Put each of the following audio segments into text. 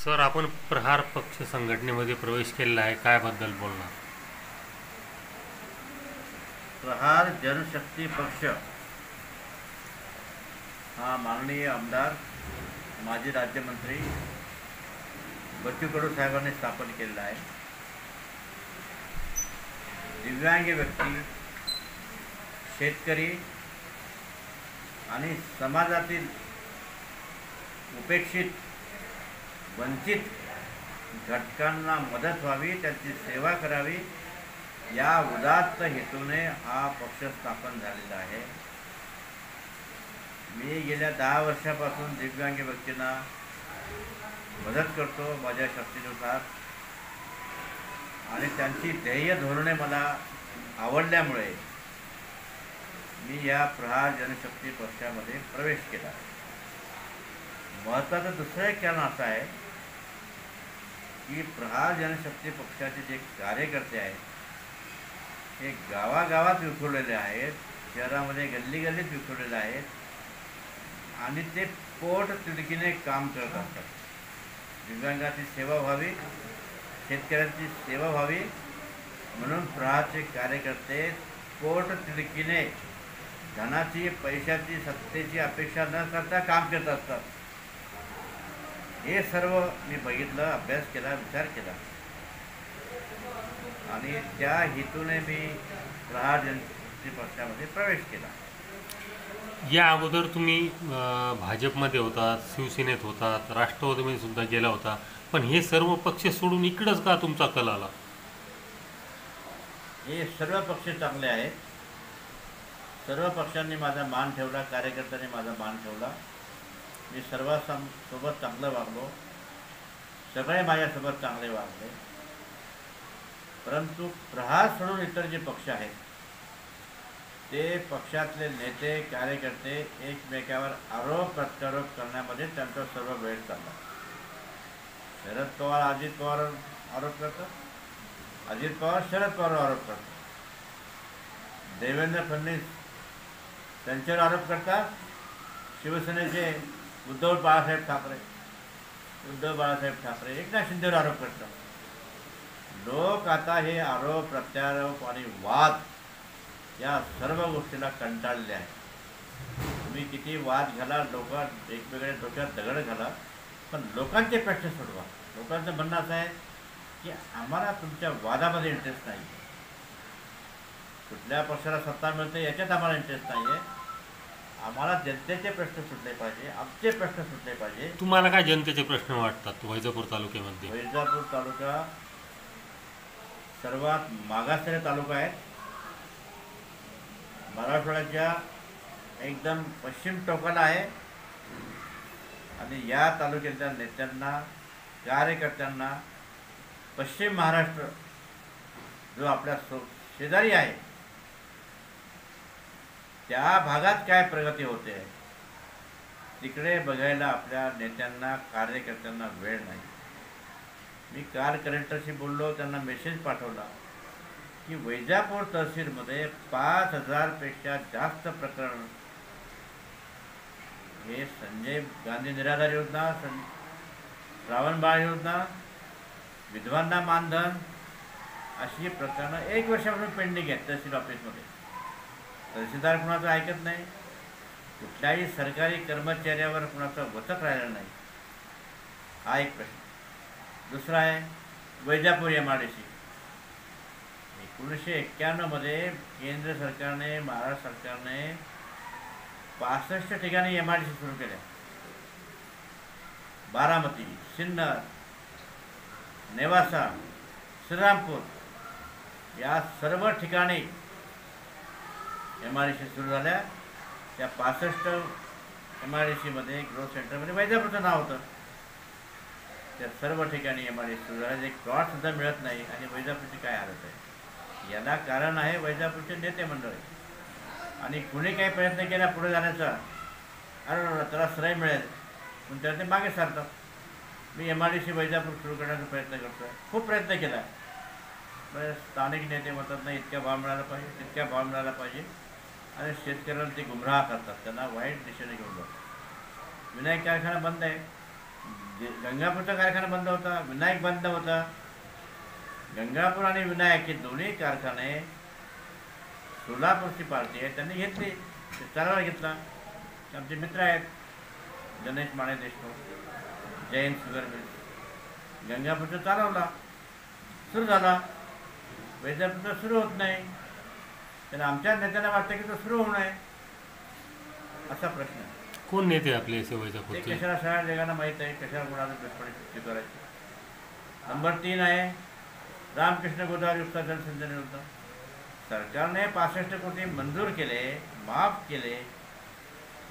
Sir, आपण प्रहार पक्ष संघटनेमध्ये प्रवेश केलेला आहे, काय बद्दल बोलणार? प्रहार जनशक्ती पक्ष हा माननीय आमदार माजी राज्यमंत्री बच्चू कडू साहेबांनी स्थापन केलेला आहे. दिव्यांग व्यक्ती, शेतकरी आणि समाजातील उपेक्षित वंचित घटकांना मदत व्हावी, त्यांची सेवा करावी या उदात्त हेतूने हा पक्ष स्थापन झालेला आहे. मी गेल्या 10 वर्षापासून दिव्यांग व्यक्तींना मदत करतो माझ्या शक्तीनुसार, आणि त्यांची ध्येय धोरणे मला आवडल्यामुळे मी या प्रहार जनशक्ती पक्षामध्ये प्रवेश केला. महत्त्वाचं दुसरं एक कारण असं आहे की प्रहार जनशक्ती पक्षाचे जे कार्यकर्ते आहेत हे गावागावात विखुरलेले आहेत, शहरामध्ये गल्लीगल्लीत विखुरलेले आहेत, आणि ते पोट तिडकीने काम करत असतात. दिव्यांगाची सेवा व्हावी, शेतकऱ्यांची सेवा व्हावी म्हणून प्रहारचे कार्यकर्ते पोट तिडकीने धनाची, पैशाची, सत्तेची अपेक्षा न करता काम करत असतात. हे सर्व मी बघितलं, अभ्यास केला, विचार केला, आणि त्या हेतूने मी प्रहार जनशक्ती पक्षामध्ये प्रवेश केला. या अगोदर तुम्ही भाजपमध्ये होतात, शिवसेनेत होतात, राष्ट्रवादीमध्ये सुद्धा गेला होता, पण हे सर्व पक्ष सोडून इकडंच का तुमचा कल आला? हे सर्व पक्ष चांगले आहेत. सर्व पक्षांनी माझा मान ठेवला, कार्यकर्त्यांनी माझा मान ठेवला. मी सर्वांसोबत चांगलं वागलो, सगळे माझ्यासोबत चांगले वागले. परंतु प्रहार सोडून इतर जे पक्ष आहेत ते पक्षातले नेते, कार्यकर्ते एकमेकावर आरोप प्रत्यारोप करण्यामध्ये त्यांचा सर्व वेळ चालला. शरद पवार अजित पवार आरोप करतात, अजित पवार शरद पवार आरोप करतात, देवेंद्र फडणवीस त्यांच्यावर आरोप करतात, शिवसेनेचे उद्धव बाळासाहेब ठाकरे एकनाथ शिंदेवर आरोप करतात. लोक आता हे आरोप प्रत्यारोप आणि वाद या सर्व गोष्टीला कंटाळले आहेत. तुम्ही किती वाद घाला, लोक वेगवेगळ्या डोक्यात दगड घाला, पण लोकांचे प्रश्न सोडवा. लोकांचं म्हणणं असं आहे की आम्हाला तुमच्या वादामध्ये इंटरेस्ट नाही, कुठल्या पक्षाला सत्ता मिळते याच्यात आम्हाला इंटरेस्ट नाही आहे. आम्हाला जनतेचे प्रश्न सुटले पाहिजे, आमचे प्रश्न सुटले पाहिजे. तुम्हाला काय जनतेचे प्रश्न वाटतात वैजापूर तालुक्यामध्ये? वैजापूर तालुका सर्वात मागासलेला तालुका आहे. मराठवाड्याच्या एकदम पश्चिम टोकाला आहे, आणि या तालुक्याच्या नेत्यांना, कार्यकर्त्यांना पश्चिम महाराष्ट्र जो आपल्या शेजारी आहे त्या भागात काय प्रगती होते तिकडे बघायला आपल्या नेत्यांना, कार्यकर्त्यांना वेळ नाही. मी काल कलेक्टरशी बोललो, त्यांना मेसेज पाठवला की वैजापूर तहसीलमध्ये 5,000 पेक्षा जास्त प्रकरण हे संजय गांधी निराधार योजना, श्रावण बाळ योजना, विधवांना मानधन अशी प्रकरणं 1 वर्षापासून पेंडिंग आहेत तहसील ऑफिसमध्ये. तहसीलदार कुणाचं ऐकत नाही, कुठल्याही सरकारी कर्मचाऱ्यावर कुणाचं वचक राहिलं नाही. हा एक प्रश्न. दुसरा आहे वैजापूर MIDC. 1991मध्ये केंद्र सरकारने, महाराष्ट्र सरकारने 65 ठिकाणी MIDC सुरू केल्या. बारामती, सिन्नर, नेवासा, श्रीरामपूर या सर्व ठिकाणी MIDC सुरू झाल्या. त्या 65 MIDCमध्ये ग्रोथ सेंटरमध्ये वैजापूरचं नाव होतं. त्या सर्व ठिकाणी MIDC सुरू झाल्या. एक प्लॉटसुद्धा मिळत नाही, आणि वैजापूरची काय हालत आहे. याला कारण आहे वैजापूरचे नेते मंडळी. आणि कुणी काही प्रयत्न केला पुढे जाण्याचा, अरे त्याला श्रेय मिळेल पण त्याला ते मागे सारतात. मी MIDC वैजापूर सुरू करण्याचा प्रयत्न करतो आहे, खूप प्रयत्न केला. स्थानिक नेते म्हणतात नाही इतका भाव मिळाला पाहिजे, तितका भाव मिळाला पाहिजे, आणि शेतकऱ्यांना ते गुमराह करतात, त्यांना वाईट दिशेने घेऊन जातात. विनायक कारखाना बंद आहे, गंगापूरचा कारखाना बंद होता, विनायक बंद होता. गंगापूर आणि विनायक हे दोन्ही कारखाने सोलापूरची पार्टी आहे त्यांनी घेतली, ते चालवायला घेतला. आमचे मित्र आहेत गणेश माने देशमुख, जैन शुगर मिल्स. गंगापूरचा चालवला, सुरू झाला. वैजापूरचा सुरू होत नाही. तर आमच्या नेत्यांना वाटतं की तो सुरू होऊ नये, असा प्रश्न आहे. कोण नेते आपले असे ते वैजापूरचे? कशाला सगळ्या जगांना माहीत आहे कशाला कोणाला दुष्परिस्थिती स्वीकारायची. नंबर 3 आहे रामकृष्ण गोदावरी उपसा जलसंधारण योजना. सरकारने 65 कोटी मंजूर केले, माफ केले,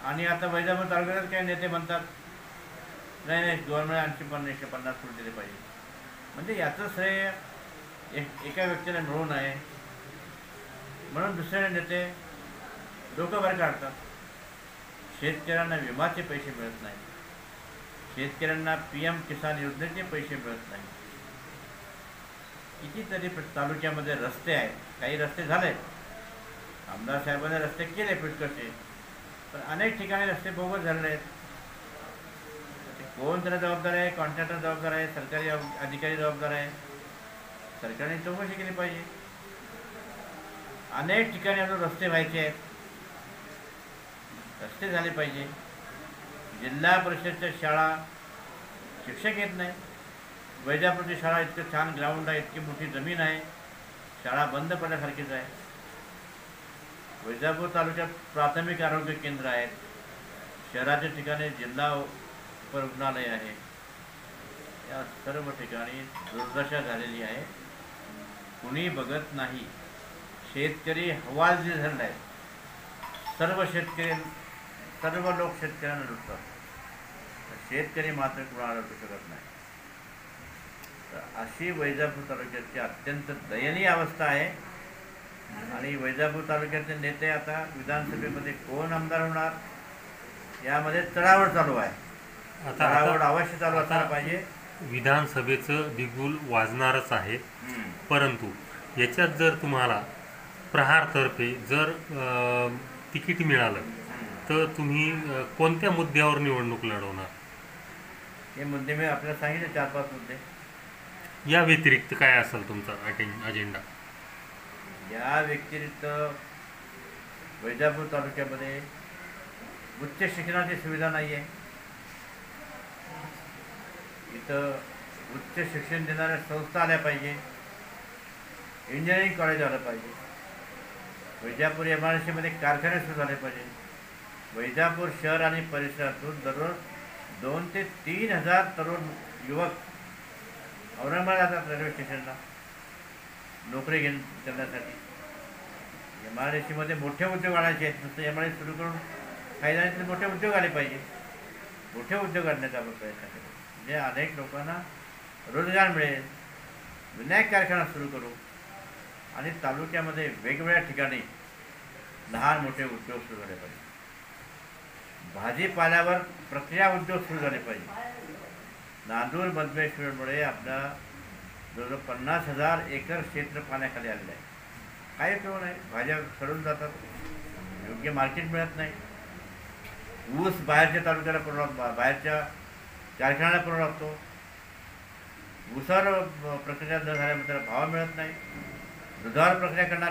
आणि आता वैजापूर तालुक्यात काही नेते म्हणतात नाही नाही गव्हर्नमेंट 150 कोटी दिले पाहिजे. म्हणजे याचं श्रेय एका व्यक्तीला मिळू नये म्हणून दुसरे नेते डोकं वर काढतात. शेतकऱ्यांना विमाचे पैसे मिळत नाही, शेतकऱ्यांना PM किसान योजनेचे पैसे मिळत नाही. कितीतरी तालुक्यामध्ये रस्ते आहेत, काही रस्ते झाले, आमदार साहेबांनी रस्ते केले पुष्कळचे, पण अनेक ठिकाणी रस्ते बोगस झालेले आहेत. ते कोण त्याला जबाबदार आहे? कॉन्ट्रॅक्टर जबाबदार आहे, सरकारी अधिकारी जबाबदार आहे. सरकारने चौकशी केली पाहिजे. अनेक ठिकाणी अजून रस्ते व्हायचे आहेत, रस्ते झाले पाहिजे. जिल्हा परिषदच्या शाळा शिक्षक येत नाही. वैजापूरची शाळा इतकं छान ग्राउंड आहे, इतकी मोठी जमीन आहे, शाळा बंद पडल्यासारखीच आहे. वैजापूर तालुक्यात प्राथमिक आरोग्य केंद्र आहेत, शहराच्या ठिकाणी जिल्हा उपरुग्णालय आहे. या सर्व ठिकाणी दुर्दशा झालेली आहे, कुणी बघत नाही. शेतकरी हवालदिल झालेला आहे. सर्व लोक शेतकऱ्यांना लुटतात, शेतकरी मात्र कुणाला लुटू शकत नाही. तर अशी वैजापूर तालुक्याची अत्यंत दयनीय अवस्था आहे. आणि वैजापूर तालुक्याचे नेते आता विधानसभेमध्ये कोण आमदार होणार यामध्ये चढावड चालू आहे. चढावड अवश्य चालू असला पाहिजे. विधानसभेचं बिगुल वाजणारच आहे, परंतु याच्यात जर तुम्हाला प्रहारतर्फे जर तिकीट मिळालं तर तुम्ही कोणत्या मुद्द्यावर निवडणूक लढवणार? हे मुद्दे मी आपल्याला सांगितले, 4-5 मुद्दे. या व्यतिरिक्त काय असेल तुमचा अजेंडा? या व्यतिरिक्त वैजापूर तालुक्यामध्ये उच्च शिक्षणाची सुविधा नाही आहे. इथं उच्च शिक्षण देणाऱ्या संस्था आल्या पाहिजे, इंजिनिअरिंग कॉलेज आलं पाहिजे. वैजापूर MIDC मध्ये कारखाने सुरू झाले पाहिजे. वैजापूर शहर आणि परिसरातून दररोज 2 ते 3 हजार तरुण युवक औरंगाबाद जातात रेल्वे स्टेशनला नोकरी करण्यासाठी. MIDC मध्ये मोठे उद्योग आणायचे आहेत. नुसतं MIDC सुरू करून काही जणांचे मोठे उद्योग आले पाहिजे. मोठे उद्योग आणण्याचा आपण प्रयत्न केला म्हणजे अनेक लोकांना रोजगार मिळेल. विनायक कारखाना सुरू करू आणि तालुक्यामध्ये वेगवेगळ्या ठिकाणी लहान मोठे उद्योग सुरू झाले पाहिजे. भाजीपाल्यावर प्रक्रिया उद्योग सुरू झाले पाहिजे. नांदूर मधमेश्वरमुळे आपला जवळजवळ 50,000 एकर क्षेत्र पाण्याखाली आलेलं आहे. काही उपयोग नाही, भाज्या सडून जातात, योग्य मार्केट मिळत नाही. ऊस बाहेरच्या तालुक्याला पुरवठा, बाहेरच्या कारखान्याला पुरवठा लागतो. ऊसावर प्रक्रिया न झाल्यानंतर भाव मिळत नाही. दुधावर प्रक्रिया करणार